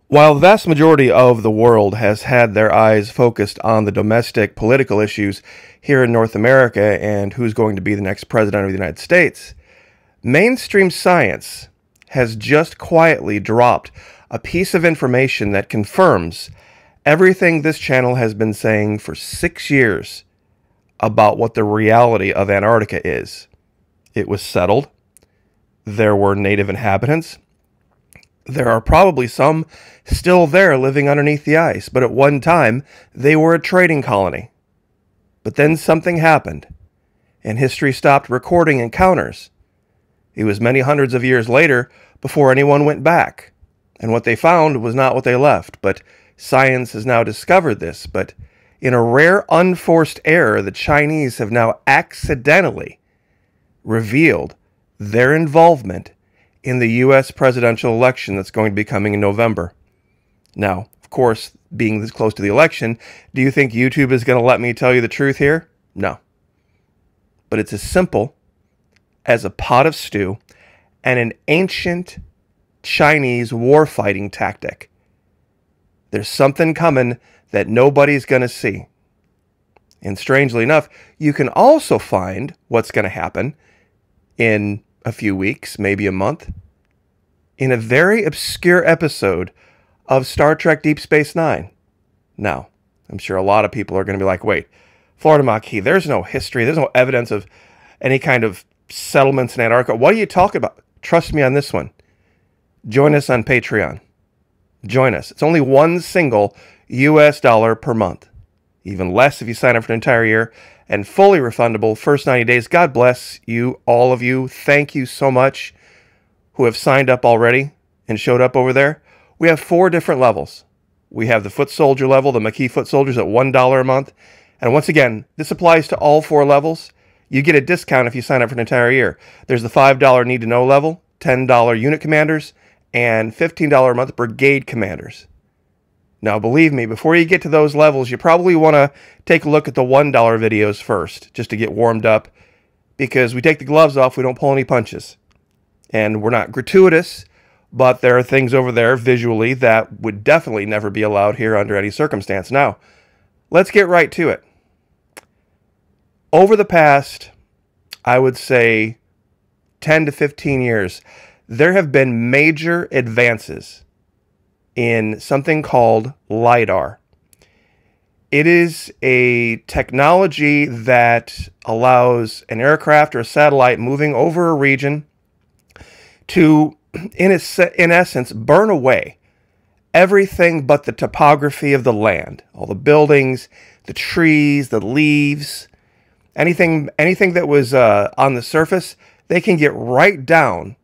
While the vast majority of the world has had their eyes focused on the domestic political issues here in North America and who's going to be the next president of the United States, mainstream science has just quietly dropped a piece of information that confirms everything this channel has been saying for 6 years about what the reality of Antarctica is. It was settled. There were native inhabitants. There are probably some still there living underneath the ice, but at one time they were a trading colony. But then something happened, and history stopped recording encounters. It was many hundreds of years later before anyone went back, and what they found was not what they left. But science has now discovered this, but in a rare unforced error, the Chinese have now accidentally revealed their involvement in the U.S. presidential election that's going to be coming in November. Now, of course, being this close to the election, do you think YouTube is going to let me tell you the truth here? No. But it's as simple as a pot of stew and an ancient Chinese war-fighting tactic. There's something coming that nobody's going to see. And strangely enough, you can also find what's going to happen in a few weeks, maybe a month, in a very obscure episode of Star Trek Deep Space Nine. Now, I'm sure a lot of people are going to be like, wait, Florida Maquis, there's no history, there's no evidence of any kind of settlements in Antarctica. What are you talking about? Trust me on this one. Join us on Patreon. Join us. It's only one single US dollar per month. Even less if you sign up for an entire year, and fully refundable first 90 days. God bless you, all of you. Thank you so much who have signed up already and showed up over there. We have 4 different levels. We have the foot soldier level, the Maquis foot soldiers at $1 a month. And once again, this applies to all 4 levels. You get a discount if you sign up for an entire year. There's the $5 need to know level, $10 unit commanders, and $15 a month brigade commanders. Now, believe me, before you get to those levels, you probably want to take a look at the $1 videos first, just to get warmed up, because we take the gloves off, we don't pull any punches. And we're not gratuitous, but there are things over there visually that would definitely never be allowed here under any circumstance. Now, let's get right to it. Over the past, I would say, 10 to 15 years, there have been major advances in something called LiDAR. It is a technology that allows an aircraft or a satellite moving over a region to, in essence, burn away everything but the topography of the land. All the buildings, the trees, the leaves, anything that was on the surface, they can get right down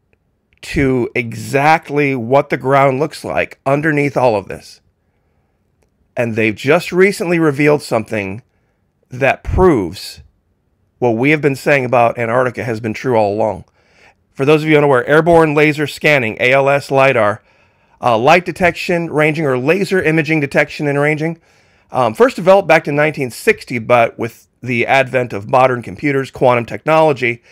to exactly what the ground looks like underneath all of this. And they've just recently revealed something that proves what we have been saying about Antarctica has been true all along. For those of you unaware, airborne laser scanning, ALS LiDAR, light detection, ranging, or laser imaging detection and ranging, first developed back in 1960, but with the advent of modern computers, quantum technology,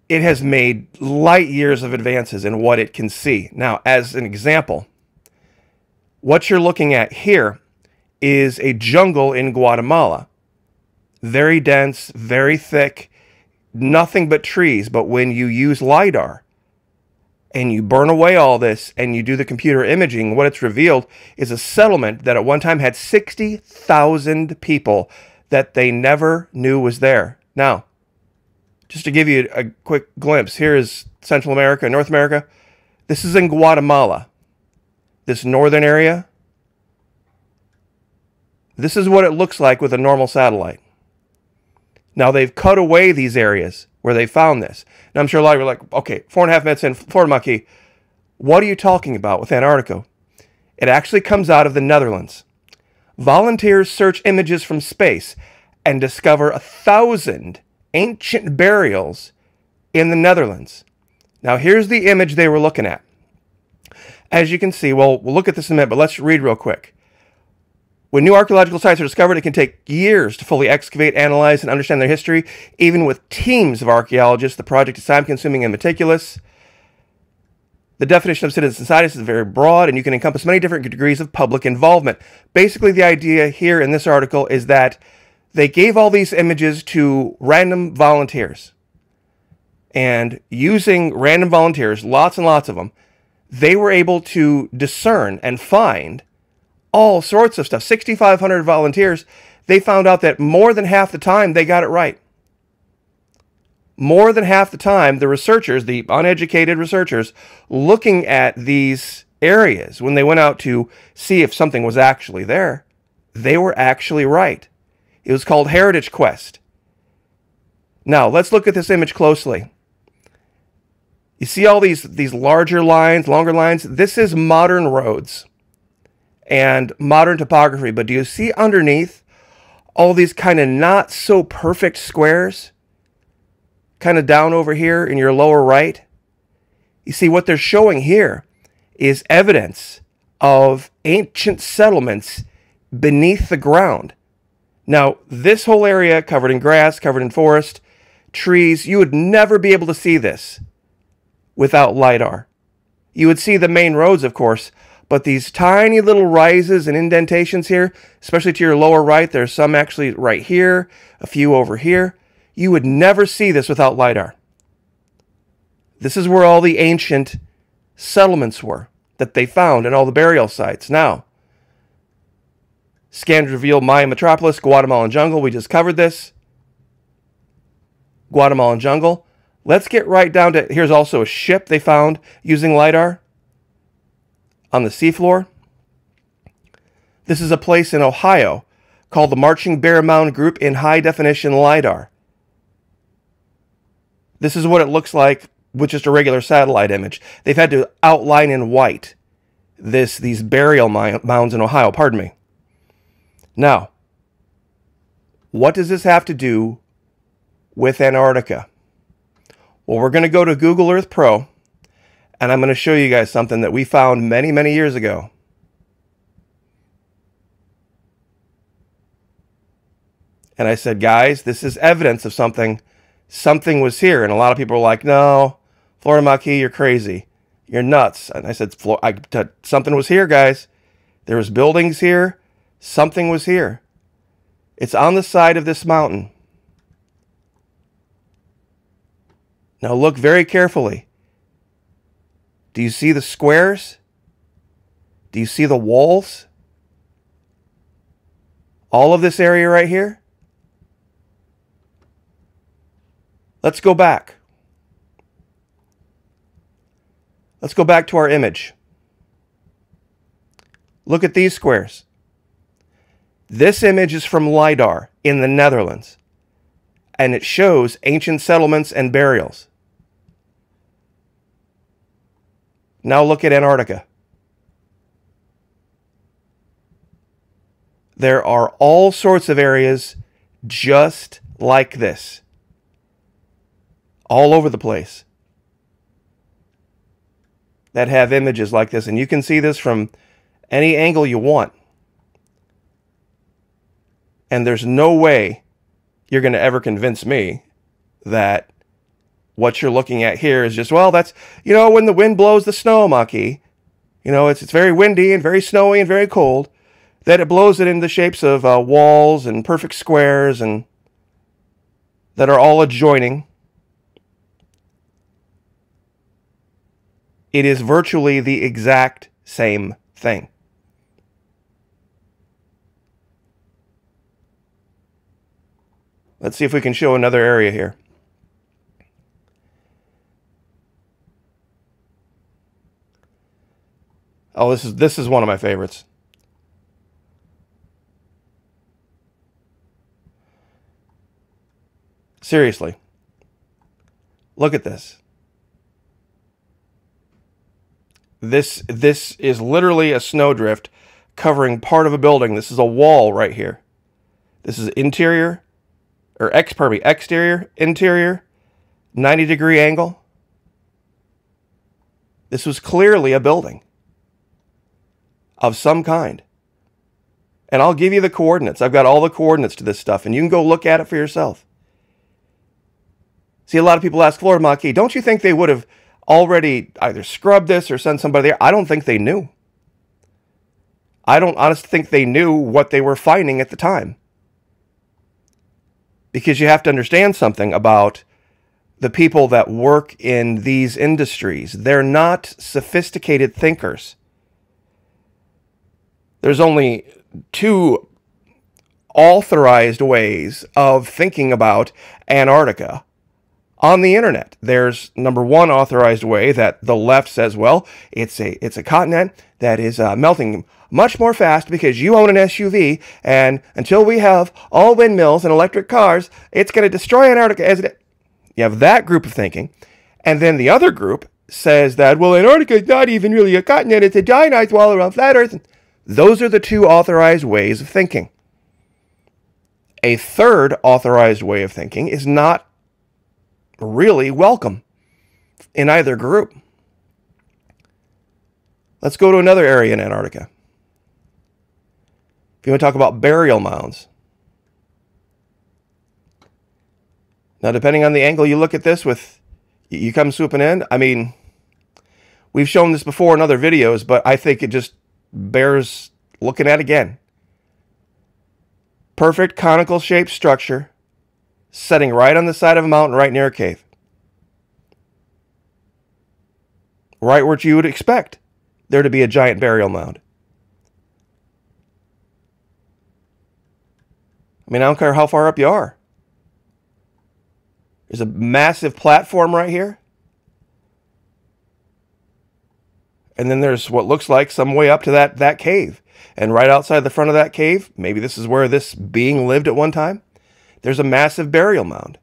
it has made light years of advances in what it can see. Now, as an example, what you're looking at here is a jungle in Guatemala. Very dense, very thick, nothing but trees. But when you use LiDAR and you burn away all this and you do the computer imaging, what it's revealed is a settlement that at one time had 60,000 people that they never knew was there. Now, just to give you a quick glimpse, here is Central America, North America. This is in Guatemala. This northern area. This is what it looks like with a normal satellite. Now, they've cut away these areas where they found this. Now, I'm sure a lot of you are like, okay, 4.5 minutes in, Florida Maquis, what are you talking about with Antarctica? It actually comes out of the Netherlands. Volunteers search images from space and discover 1,000 ancient burials in the Netherlands. Now, here's the image they were looking at. As you can see, well, we'll look at this in a minute, but let's read real quick. When new archaeological sites are discovered, it can take years to fully excavate, analyze, and understand their history. Even with teams of archaeologists, the project is time-consuming and meticulous. The definition of citizen scientist is very broad, and you can encompass many different degrees of public involvement. Basically, the idea here in this article is that they gave all these images to random volunteers. And using random volunteers, lots and lots of them, they were able to discern and find all sorts of stuff. 6,500 volunteers, they found out that more than half the time they got it right. More than half the time, the researchers, the uneducated researchers, looking at these areas, when they went out to see if something was actually there, they were actually right. It was called Heritage Quest. Now, let's look at this image closely. You see all these larger lines, longer lines? This is modern roads and modern topography. But do you see underneath all these kind of not so perfect squares? Kind of down over here in your lower right? You see what they're showing here is evidence of ancient settlements beneath the ground. Now, this whole area covered in grass, covered in forest, trees, you would never be able to see this without LiDAR. You would see the main roads, of course, but these tiny little rises and indentations here, especially to your lower right, there's some actually right here, a few over here. You would never see this without LiDAR. This is where all the ancient settlements were that they found and all the burial sites. Now, scans reveal Mayan metropolis, Guatemalan jungle. We just covered this. Guatemalan jungle. Let's get right down to, here's also a ship they found using LiDAR on the seafloor. This is a place in Ohio called the Marching Bear Mound Group in high definition LiDAR. This is what it looks like with just a regular satellite image. They've had to outline in white these burial mounds in Ohio. Pardon me. Now, what does this have to do with Antarctica? Well, we're going to go to Google Earth Pro, and I'm going to show you guys something that we found many, many years ago. And I said, guys, this is evidence of something. Something was here. And a lot of people were like, no, Florida Maquis, you're crazy. You're nuts. And I said, something was here, guys. There was buildings here. Something was here. It's on the side of this mountain. Now look very carefully. Do you see the squares? Do you see the walls? All of this area right here? Let's go back. Let's go back to our image. Look at these squares. This image is from LiDAR in the Netherlands, and it shows ancient settlements and burials. Now look at Antarctica. There are all sorts of areas just like this, all over the place, that have images like this. And you can see this from any angle you want. And there's no way you're going to ever convince me that what you're looking at here is just, well, that's, you know, when the wind blows the snow, Maquis. You know, it's very windy and very snowy and very cold, that it blows it in the shapes of walls and perfect squares and that are all adjoining. It is virtually the exact same thing. Let's see if we can show another area here. Oh, this is one of my favorites. Seriously. Look at this. This is literally a snowdrift covering part of a building. This is a wall right here. This is interior, or exterior, interior, 90-degree angle. This was clearly a building of some kind. And I'll give you the coordinates. I've got all the coordinates to this stuff, and you can go look at it for yourself. See, a lot of people ask Florida Maquis, don't you think they would have already either scrubbed this or sent somebody there. I don't think they knew. I don't honestly think they knew what they were finding at the time. Because you have to understand something about the people that work in these industries. They're not sophisticated thinkers. There's only two authorized ways of thinking about Antarctica on the internet. There's number one authorized way that the left says, well, it's a continent that is melting much more fast because you own an SUV, and until we have all windmills and electric cars, it's going to destroy Antarctica. As it, you have that group of thinking, and then the other group says that, well, Antarctica is not even really a continent, it's a giant ice wall around flat Earth. Those are the two authorized ways of thinking. A third authorized way of thinking is not really welcome in either group. Let's go to another area in Antarctica. If you want to talk about burial mounds. Now, depending on the angle you look at this with, you come swooping in. I mean, we've shown this before in other videos, but I think it just bears looking at again. Perfect conical shaped structure, setting right on the side of a mountain right near a cave. Right where you would expect there to be a giant burial mound. I mean, I don't care how far up you are. There's a massive platform right here. And then there's what looks like some way up to that cave. And right outside the front of that cave, maybe this is where this being lived at one time, there's a massive burial mound.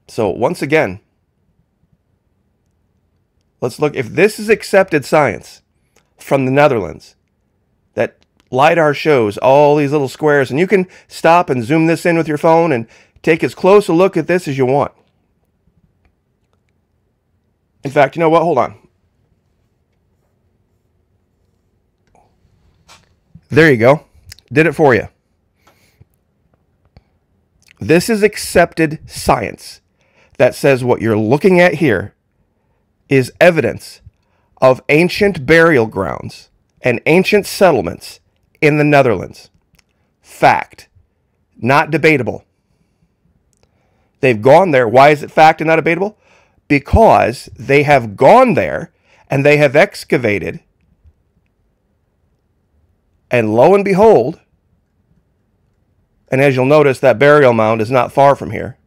So once again, let's look. If this is accepted science from the Netherlands, that LiDAR shows all these little squares, and you can stop and zoom this in with your phone and take as close a look at this as you want. In fact, you know what? Hold on. There you go. Did it for you. This is accepted science that says what you're looking at here is evidence of ancient burial grounds and ancient settlements in the Netherlands. Fact. Not debatable. They've gone there. Why is it fact and not debatable? Because they have gone there and they have excavated, and lo and behold, and as you'll notice, that burial mound is not far from here,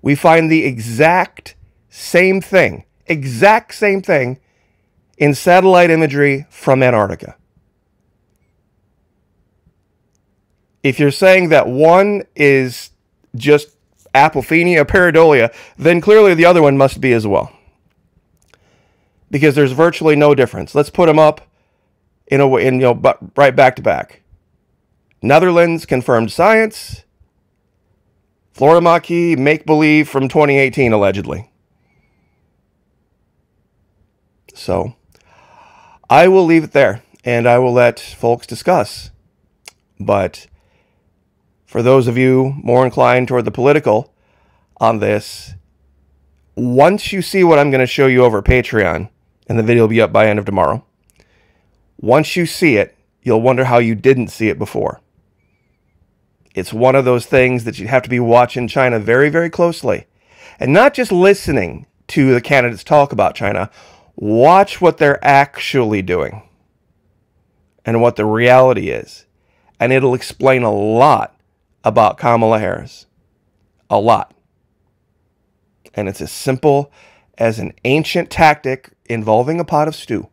we find the exact same thing in satellite imagery from Antarctica. If you're saying that one is just apophenia, pareidolia, then clearly the other one must be as well. Because there's virtually no difference. Let's put them up right back to back. Netherlands confirmed science. Florida Maquis make-believe from 2018, allegedly. So, I will leave it there, and I will let folks discuss. But for those of you more inclined toward the political on this, once you see what I'm going to show you over Patreon, and the video will be up by end of tomorrow, once you see it, you'll wonder how you didn't see it before. It's one of those things that you have to be watching China very, very closely. And not just listening to the candidates talk about China. Watch what they're actually doing. And what the reality is. And it'll explain a lot about Kamala Harris. A lot. And it's as simple as an ancient tactic involving a pot of stew.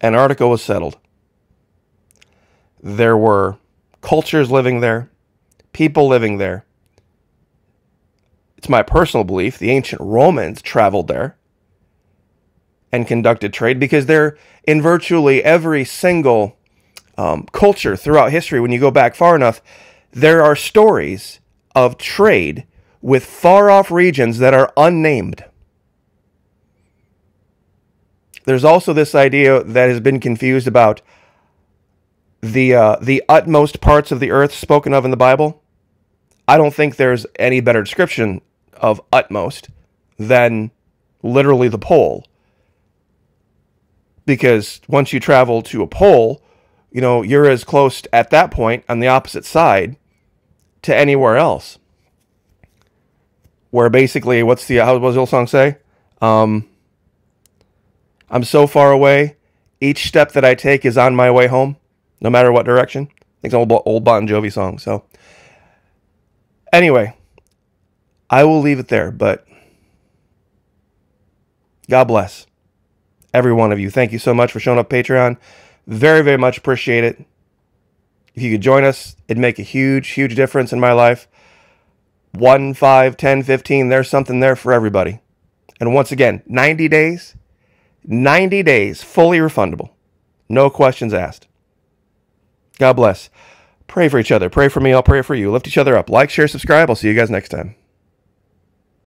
Antarctica was settled. There were cultures living there, people living there. It's my personal belief the ancient Romans traveled there and conducted trade, because they're in virtually every single culture throughout history. When you go back far enough, there are stories of trade with far-off regions that are unnamed. There's also this idea that has been confused about the utmost parts of the earth spoken of in the Bible, I don't think there's any better description of utmost than literally the pole. Because once you travel to a pole, you know, you're as close at that point on the opposite side to anywhere else. Where basically, how does the old song say? I'm so far away, each step that I take is on my way home, no matter what direction. I think it's an old Bon Jovi song. So anyway, I will leave it there, but God bless every one of you. Thank you so much for showing up Patreon. Very, very much appreciate it. If you could join us, it'd make a huge, huge difference in my life. 1, 5, 10, 15, there's something there for everybody. And once again, 90 days, fully refundable. No questions asked. God bless. Pray for each other. Pray for me. I'll pray for you. Lift each other up. Like, share, subscribe. I'll see you guys next time.